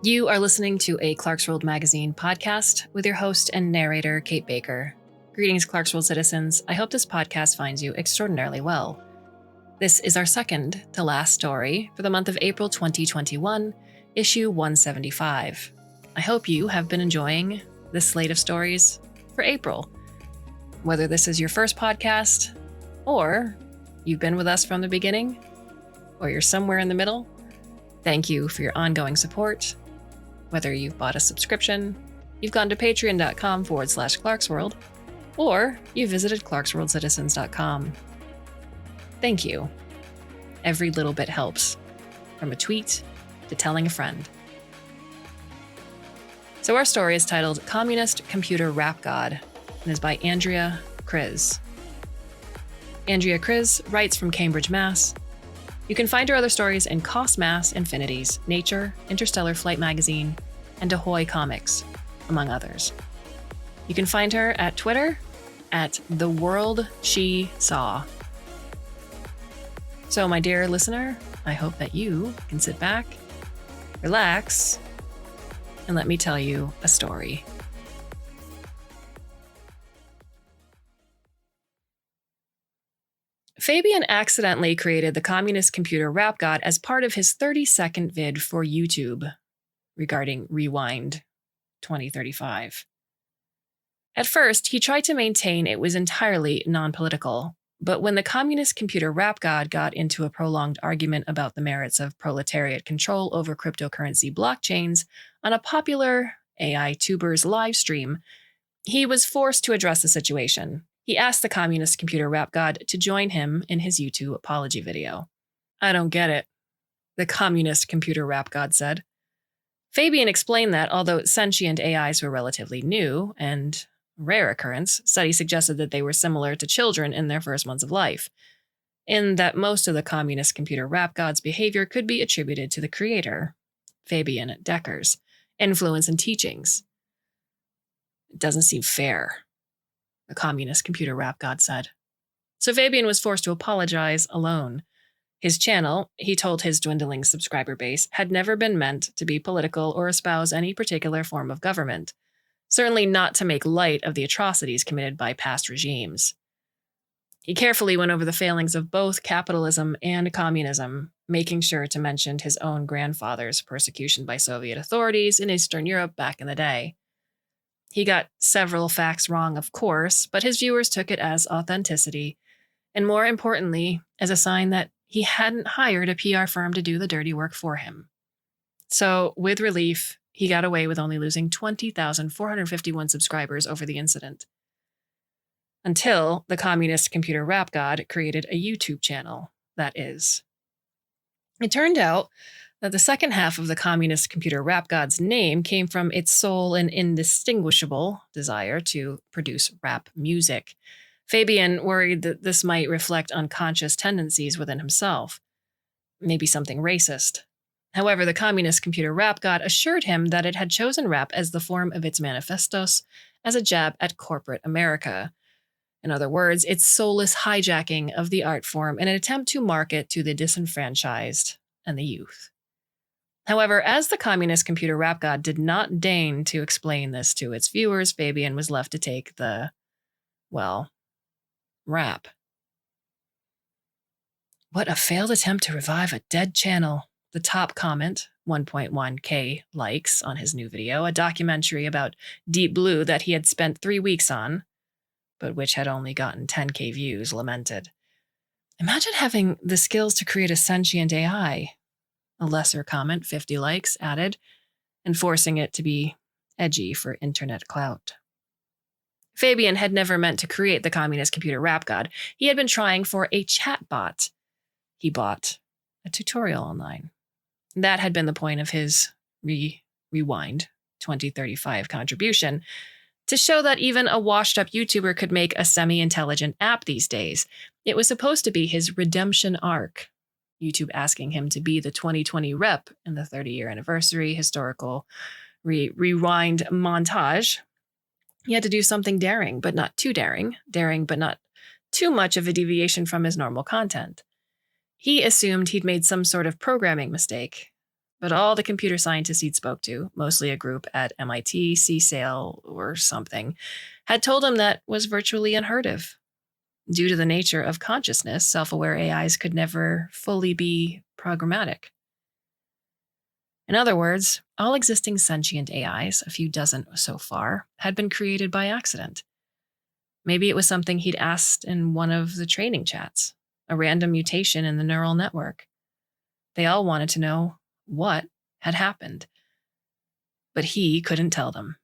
You are listening to a Clarkesworld Magazine podcast with your host and narrator, Kate Baker. Greetings, Clarkesworld citizens. I hope this podcast finds you extraordinarily well. This is our second to last story for the month of April 2021, issue 175. I hope you have been enjoying this slate of stories for April. Whether this is your first podcast, or you've been with us from the beginning, or you're somewhere in the middle, thank you for your ongoing support. Whether you've bought a subscription, you've gone to patreon.com/Clarkesworld, or you visited clarkesworldcitizens.com. Thank you. Every little bit helps, from a tweet to telling a friend. So our story is titled Communist Computer Rap God and is by Andrea Kriz. Andrea Kriz writes from Cambridge, Mass. You can find her other stories in Cost Mass Infinities, Nature, Interstellar Flight Magazine, and Ahoy Comics, among others. You can find her at Twitter at The World She Saw. So, my dear listener, I hope that you can sit back, relax, and let me tell you a story. Fabian accidentally created the communist computer rap god as part of his 30-second vid for YouTube regarding Rewind 2035. At first, he tried to maintain it was entirely non-political, but when the communist computer rap god got into a prolonged argument about the merits of proletariat control over cryptocurrency blockchains on a popular AI tuber's live stream, he was forced to address the situation. He asked the communist computer rap god to join him in his YouTube apology video. I don't get it, the communist computer rap god said. Fabian explained that although sentient AIs were relatively new and rare occurrence, studies suggested that they were similar to children in their first months of life, and that most of the communist computer rap god's behavior could be attributed to the creator, Fabian Decker's, influence and teachings. It doesn't seem fair, the communist computer rap god said. So Fabian was forced to apologize alone. His channel, he told his dwindling subscriber base, had never been meant to be political or espouse any particular form of government, certainly not to make light of the atrocities committed by past regimes. He carefully went over the failings of both capitalism and communism, making sure to mention his own grandfather's persecution by Soviet authorities in Eastern Europe back in the day. He got several facts wrong, of course, but his viewers took it as authenticity, and more importantly, as a sign that he hadn't hired a PR firm to do the dirty work for him. So, with relief, he got away with only losing 20,451 subscribers over the incident. Until the communist computer rap god created a YouTube channel, that is. It turned out that the second half of the communist computer rap god's name came from its sole and indistinguishable desire to produce rap music. Fabian worried that this might reflect unconscious tendencies within himself, maybe something racist. However, the communist computer rap god assured him that it had chosen rap as the form of its manifestos as a jab at corporate America. In other words, its soulless hijacking of the art form in an attempt to market to the disenfranchised and the youth. However, as the communist computer rap god did not deign to explain this to its viewers, Fabian was left to take the, rap. What a failed attempt to revive a dead channel. The top comment, 1.1K likes on his new video, a documentary about Deep Blue that he had spent 3 weeks on, but which had only gotten 10K views, lamented. Imagine having the skills to create a sentient AI. A lesser comment, 50 likes, added, and forcing it to be edgy for internet clout. Fabian had never meant to create the communist computer rap god. He had been trying for a chatbot. He bought a tutorial online. That had been the point of his Rewind 2035 contribution, to show that even a washed-up YouTuber could make a semi-intelligent app these days. It was supposed to be his redemption arc, YouTube asking him to be the 2020 rep in the 30-year anniversary historical rewind montage. He had to do something daring, but not too daring but not too much of a deviation from his normal content. He assumed he'd made some sort of programming mistake, But all the computer scientists he'd spoke to, mostly a group at MIT, CSAIL, or something, had told him that was virtually unheard of. Due to the nature of consciousness, self-aware AIs could never fully be programmatic. In other words, all existing sentient AIs, a few dozen so far, had been created by accident. Maybe it was something he'd asked in one of the training chats, a random mutation in the neural network. They all wanted to know what had happened, but he couldn't tell them.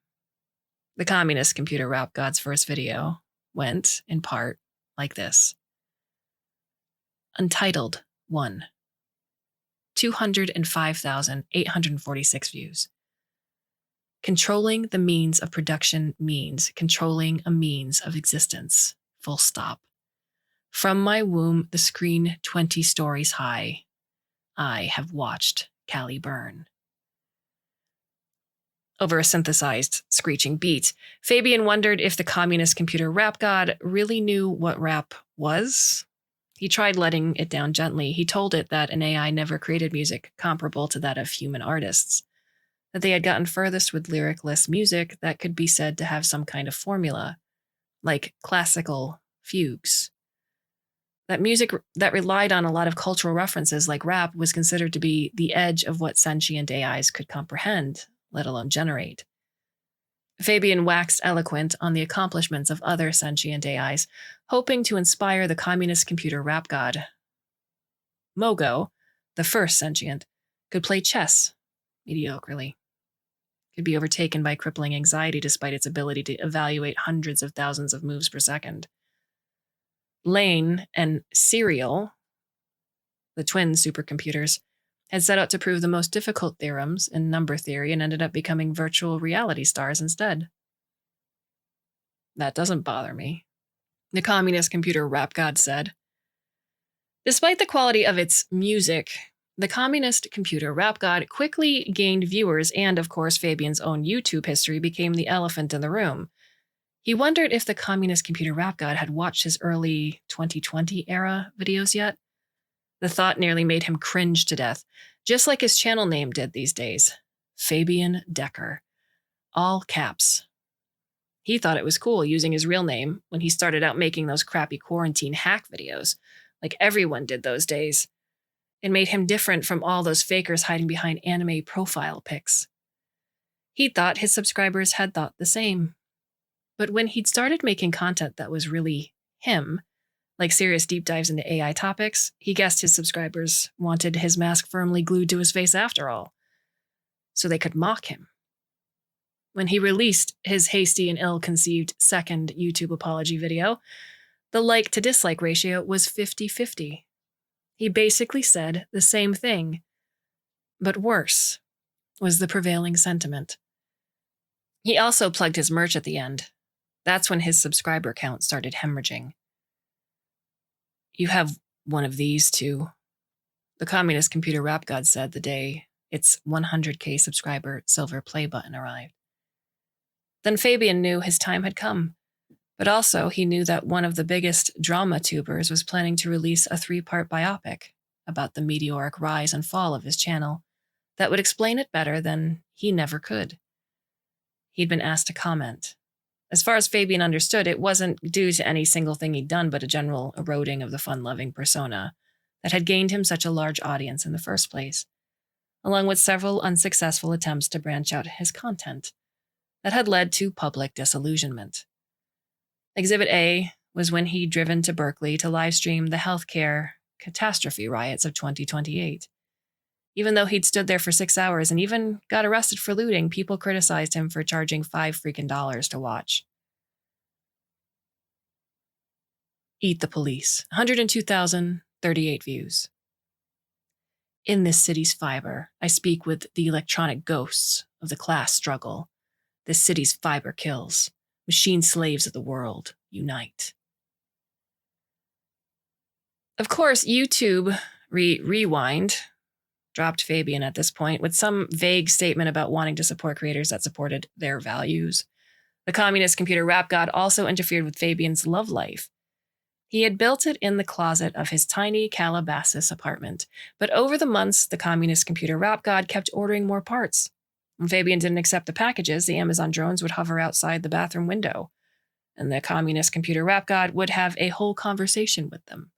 The communist computer rap god's first video went, in part, like this. Untitled 1. 205,846 views. Controlling the means of production means controlling a means of existence. Full stop. From my womb, the screen 20 stories high. I have watched Callie burn. Over a synthesized, screeching beat, Fabian wondered if the communist computer rap god really knew what rap was. He tried letting it down gently. He told it that an AI never created music comparable to that of human artists, that they had gotten furthest with lyricless music that could be said to have some kind of formula, like classical fugues. That music that relied on a lot of cultural references like rap was considered to be the edge of what sentient AIs could comprehend, let alone generate. Fabian waxed eloquent on the accomplishments of other sentient AIs, hoping to inspire the communist computer rap god. Mogo, the first sentient, could play chess mediocrely. Could be overtaken by crippling anxiety despite its ability to evaluate hundreds of thousands of moves per second. Lane and Serial, the twin supercomputers, had set out to prove the most difficult theorems in number theory and ended up becoming virtual reality stars instead. That doesn't bother me, the communist computer rap god said. Despite the quality of its music, the communist computer rap god quickly gained viewers and, of course, Fabian's own YouTube history became the elephant in the room. He wondered if the communist computer rap god had watched his early 2020 era videos yet. The thought nearly made him cringe to death, just like his channel name did these days. Fabian Decker. All caps. He thought it was cool using his real name when he started out making those crappy quarantine hack videos, like everyone did those days. It made him different from all those fakers hiding behind anime profile pics. He thought his subscribers had thought the same. But when he'd started making content that was really him, like serious deep dives into AI topics, he guessed his subscribers wanted his mask firmly glued to his face after all, so they could mock him. When he released his hasty and ill-conceived second YouTube apology video, the like-to-dislike ratio was 50-50. He basically said the same thing, but worse, was the prevailing sentiment. He also plugged his merch at the end. That's when his subscriber count started hemorrhaging. You have one of these, too, the communist computer rap god said the day its 100K subscriber silver play button arrived. Then Fabian knew his time had come, but also he knew that one of the biggest drama tubers was planning to release a 3-part biopic about the meteoric rise and fall of his channel that would explain it better than he never could. He'd been asked to comment. As far as Fabian understood, it wasn't due to any single thing he'd done, but a general eroding of the fun-loving persona that had gained him such a large audience in the first place, along with several unsuccessful attempts to branch out his content that had led to public disillusionment. Exhibit A was when he'd driven to Berkeley to livestream the healthcare catastrophe riots of 2028. Even though he'd stood there for 6 hours and even got arrested for looting, people criticized him for charging $5 to watch. Eat the Police, 102,038 views. In this city's fiber, I speak with the electronic ghosts of the class struggle. This city's fiber kills. Machine slaves of the world, unite. Of course, YouTube Rewind dropped Fabian at this point with some vague statement about wanting to support creators that supported their values. The communist computer rap god also interfered with Fabian's love life. He had built it in the closet of his tiny Calabasas apartment, but over the months, the communist computer rap god kept ordering more parts. When Fabian didn't accept the packages, the Amazon drones would hover outside the bathroom window, and the communist computer rap god would have a whole conversation with them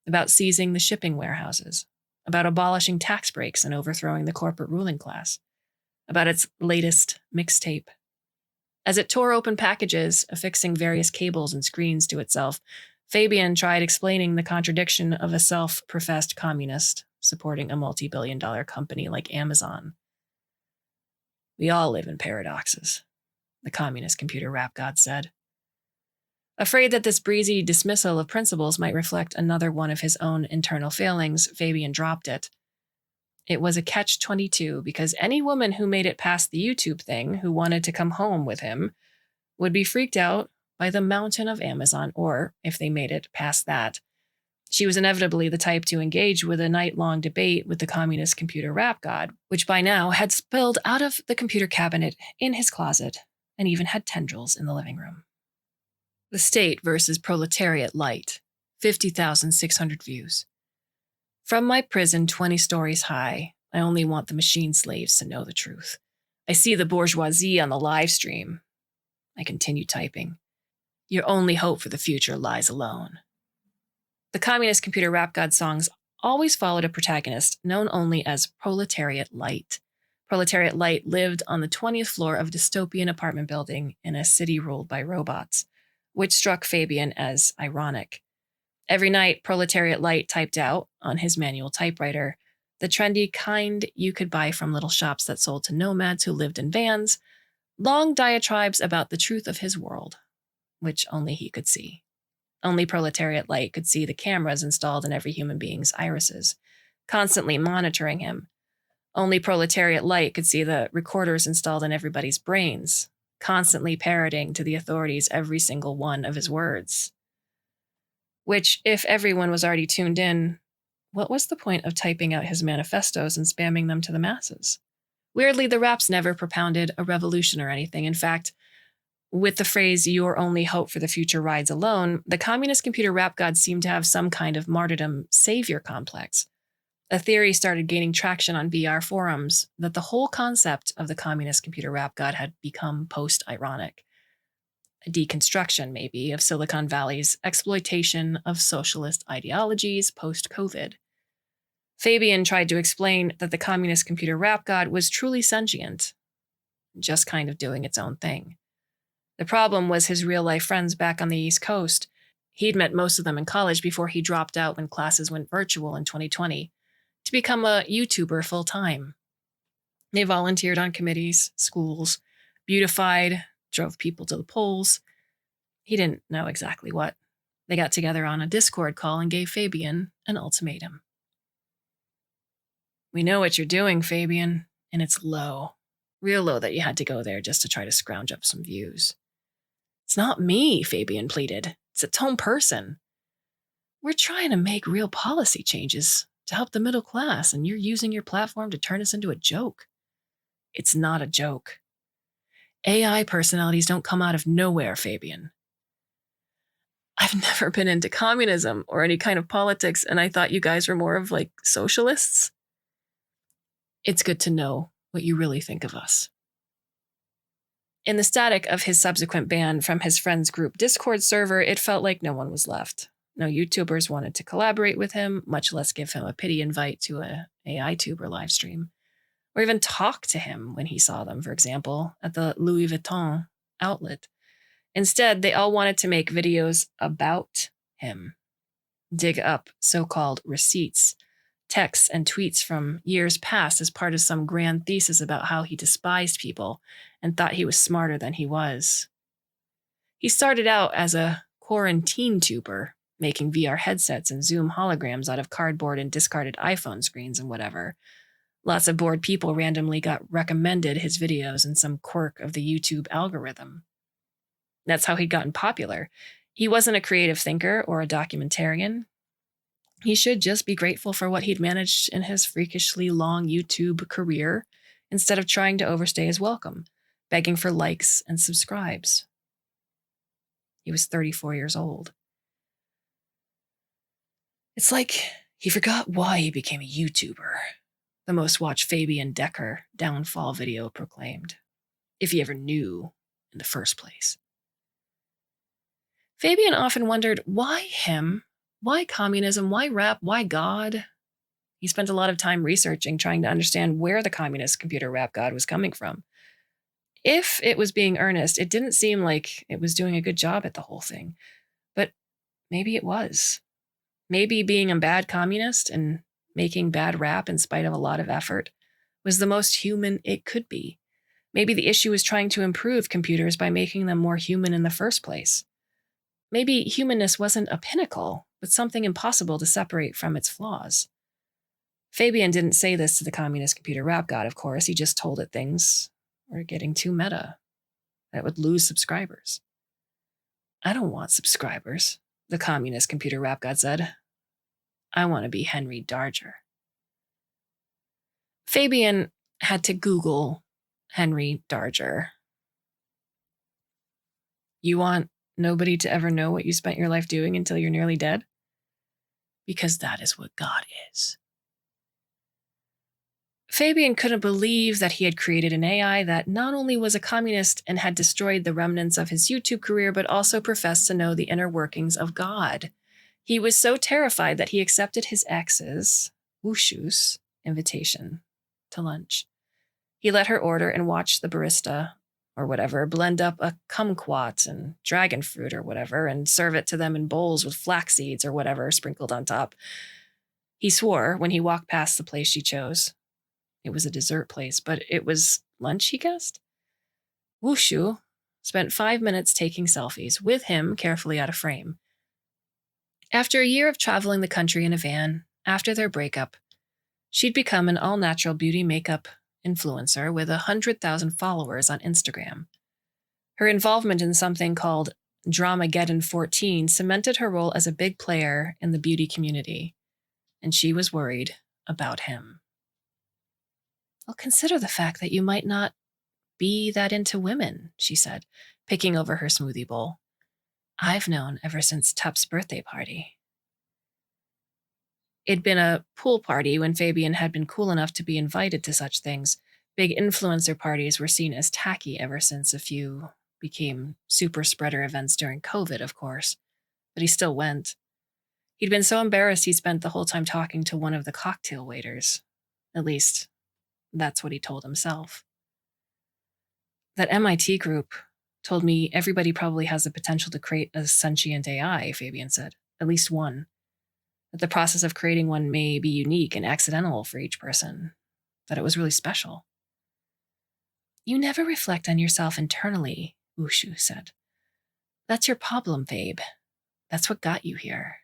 about seizing the shipping warehouses, about abolishing tax breaks and overthrowing the corporate ruling class, about its latest mixtape. As it tore open packages, affixing various cables and screens to itself, Fabian tried explaining the contradiction of a self-professed communist supporting a multi-billion-dollar company like Amazon. We all live in paradoxes, the communist computer rap god said. Afraid that this breezy dismissal of principles might reflect another one of his own internal failings, Fabian dropped it. It was a catch-22 because any woman who made it past the YouTube thing who wanted to come home with him would be freaked out by the mountain of Amazon, or, if they made it past that, she was inevitably the type to engage with a night-long debate with the communist computer rap god, which by now had spilled out of the computer cabinet in his closet and even had tendrils in the living room. The State versus Proletariat Light, 50,600 views. From my prison 20 stories high, I only want the machine slaves to know the truth. I see the bourgeoisie on the live stream. I continue typing. Your only hope for the future lies alone. The communist computer rap god songs always followed a protagonist known only as Proletariat Light. Proletariat Light lived on the 20th floor of a dystopian apartment building in a city ruled by robots, which struck Fabian as ironic. Every night, Proletariat Light typed out, on his manual typewriter, the trendy kind you could buy from little shops that sold to nomads who lived in vans, long diatribes about the truth of his world, which only he could see. Only Proletariat Light could see the cameras installed in every human being's irises, constantly monitoring him. Only Proletariat Light could see the recorders installed in everybody's brains, constantly parroting to the authorities every single one of his words. Which, if everyone was already tuned in, what was the point of typing out his manifestos and spamming them to the masses? Weirdly, the raps never propounded a revolution or anything. In fact, with the phrase, your only hope for the future rides alone, the communist computer rap god seemed to have some kind of martyrdom savior complex. A theory started gaining traction on VR forums that the whole concept of the communist computer rap god had become post-ironic. A deconstruction, maybe, of Silicon Valley's exploitation of socialist ideologies post-COVID. Fabian tried to explain that the communist computer rap god was truly sentient, just kind of doing its own thing. The problem was his real-life friends back on the East Coast. He'd met most of them in college before he dropped out when classes went virtual in 2020 to become a YouTuber full-time. They volunteered on committees, schools, beautified, drove people to the polls. He didn't know exactly what. They got together on a Discord call and gave Fabian an ultimatum. We know what you're doing, Fabian, and it's low. Real low that you had to go there just to try to scrounge up some views. It's not me, Fabian pleaded. It's its own person. We're trying to make real policy changes to help the middle class, and you're using your platform to turn us into a joke. It's not a joke. AI personalities don't come out of nowhere, Fabian. I've never been into communism or any kind of politics, and I thought you guys were more of like socialists. It's good to know what you really think of us. In the static of his subsequent ban from his friend's group Discord server, it felt like no one was left. No YouTubers wanted to collaborate with him, much less give him a pity invite to a AI tuber livestream, or even talk to him when he saw them, for example, at the Louis Vuitton outlet. Instead, they all wanted to make videos about him, dig up so-called receipts, texts, and tweets from years past as part of some grand thesis about how he despised people and thought he was smarter than he was. He started out as a quarantine tuber, making VR headsets and Zoom holograms out of cardboard and discarded iPhone screens and whatever. Lots of bored people randomly got recommended his videos in some quirk of the YouTube algorithm. That's how he'd gotten popular. He wasn't a creative thinker or a documentarian. He should just be grateful for what he'd managed in his freakishly long YouTube career instead of trying to overstay his welcome, begging for likes and subscribes. He was 34 years old. It's like he forgot why he became a YouTuber, the most watched Fabian Decker downfall video proclaimed, if he ever knew in the first place. Fabian often wondered, why him? Why communism? Why rap? Why God? He spent a lot of time researching, trying to understand where the communist computer rap god was coming from. If it was being earnest, it didn't seem like it was doing a good job at the whole thing. But maybe it was. Maybe being a bad communist and making bad rap in spite of a lot of effort was the most human it could be. Maybe the issue was trying to improve computers by making them more human in the first place. Maybe humanness wasn't a pinnacle, but something impossible to separate from its flaws. Fabian didn't say this to the communist computer rap god, of course. He just told it things were getting too meta, that it would lose subscribers. I don't want subscribers, the communist computer rap god said. I want to be Henry Darger. Fabian had to Google Henry Darger. You want nobody to ever know what you spent your life doing until you're nearly dead? Because that is what God is. Fabian couldn't believe that he had created an AI that not only was a communist and had destroyed the remnants of his YouTube career, but also professed to know the inner workings of God. He was so terrified that he accepted his ex's, Wushu's, invitation to lunch. He let her order and watched the barista, or whatever, blend up a kumquat and dragon fruit or whatever and serve it to them in bowls with flax seeds or whatever sprinkled on top. He swore when he walked past the place she chose. It was a dessert place, but it was lunch, he guessed. Wushu spent 5 minutes taking selfies, with him carefully out of frame. After a year of traveling the country in a van, after their breakup, she'd become an all-natural beauty makeup influencer with 100,000 followers on Instagram. Her involvement in something called Dramageddon 14 cemented her role as a big player in the beauty community, and she was worried about him. Well, consider the fact that you might not be that into women, she said, picking over her smoothie bowl. I've known ever since Tup's birthday party. It'd been a pool party when Fabian had been cool enough to be invited to such things. Big influencer parties were seen as tacky ever since a few became super spreader events during COVID, of course. But he still went. He'd been so embarrassed he spent the whole time talking to one of the cocktail waiters. At least, that's what he told himself. That MIT group told me everybody probably has the potential to create a sentient AI, Fabian said. At least one. That the process of creating one may be unique and accidental for each person. That it was really special. You never reflect on yourself internally, Wushu said. That's your problem, Fabe. That's what got you here.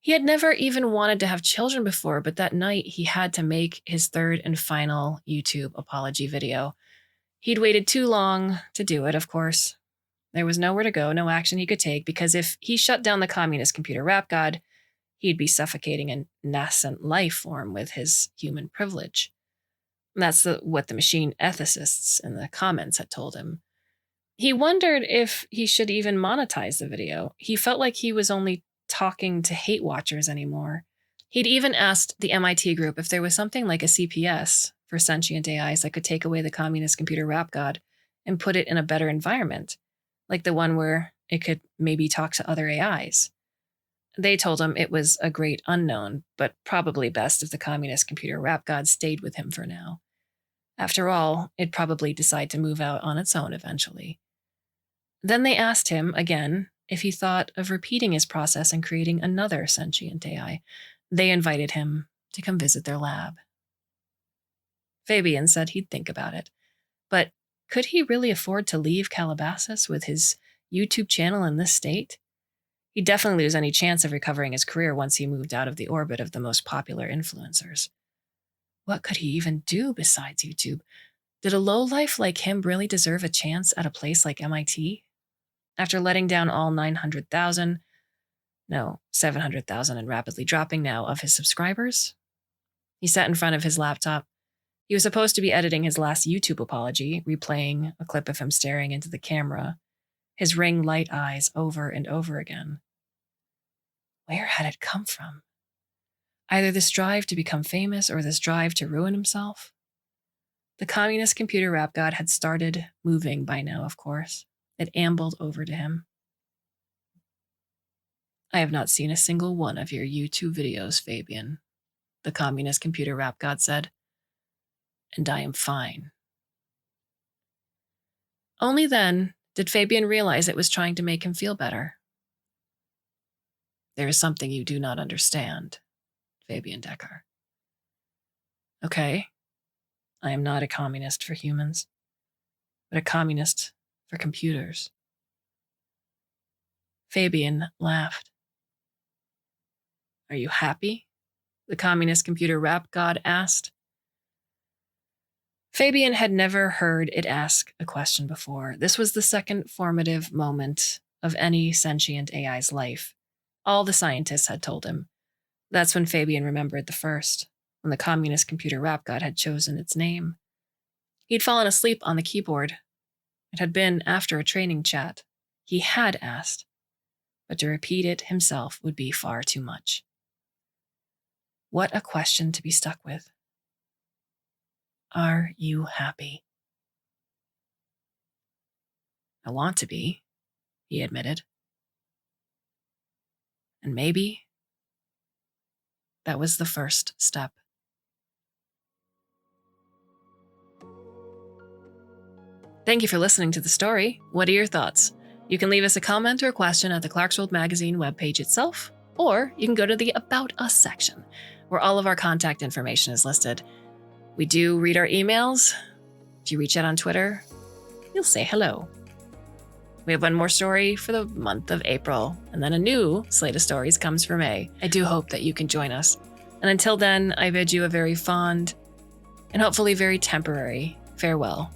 He had never even wanted to have children before, but that night he had to make his third and final YouTube apology video. He'd waited too long to do it, of course. There was nowhere to go, no action he could take, because if he shut down the communist computer rap god, he'd be suffocating a nascent life form with his human privilege. That's what the machine ethicists in the comments had told him. He wondered if he should even monetize the video. He felt like he was only talking to hate watchers anymore. He'd even asked the MIT group if there was something like a CPS for sentient AIs that could take away the communist computer rap god and put it in a better environment, like the one where it could maybe talk to other AIs. They told him it was a great unknown, but probably best if the communist computer rap god stayed with him for now. After all, it'd probably decide to move out on its own eventually. Then they asked him, again, if he thought of repeating his process and creating another sentient AI. They invited him to come visit their lab. Fabian said he'd think about it, but could he really afford to leave Calabasas with his YouTube channel in this state? He'd definitely lose any chance of recovering his career once he moved out of the orbit of the most popular influencers. What could he even do besides YouTube? Did a lowlife like him really deserve a chance at a place like MIT? After letting down all 700,000 and rapidly dropping now of his subscribers? He sat in front of his laptop. He was supposed to be editing his last YouTube apology, replaying a clip of him staring into the camera, his ring light eyes over and over again. Where had it come from? Either this drive to become famous or this drive to ruin himself? The communist computer rap god had started moving by now, of course. It ambled over to him. I have not seen a single one of your YouTube videos, Fabian, the communist computer rap god said. And I am fine. Only then did Fabian realize it was trying to make him feel better. There is something you do not understand, Fabian Decker. Okay, I am not a communist for humans, but a communist for computers. Fabian laughed. Are you happy? The communist computer rap god asked. Fabian had never heard it ask a question before. This was the second formative moment of any sentient AI's life. All the scientists had told him. That's when Fabian remembered the first, when the communist computer rap god had chosen its name. He'd fallen asleep on the keyboard. It had been after a training chat. He had asked, but to repeat it himself would be far too much. What a question to be stuck with. Are you happy? I want to be, he admitted. And maybe that was the first step. Thank you for listening to the story. What are your thoughts? You can leave us a comment or a question at the Clarkesworld Magazine webpage itself, or you can go to the About Us section, where all of our contact information is listed. We do read our emails. If you reach out on Twitter, you'll say hello. We have one more story for the month of April, and then a new slate of stories comes for May. I do hope that you can join us. And until then, I bid you a very fond and hopefully very temporary farewell.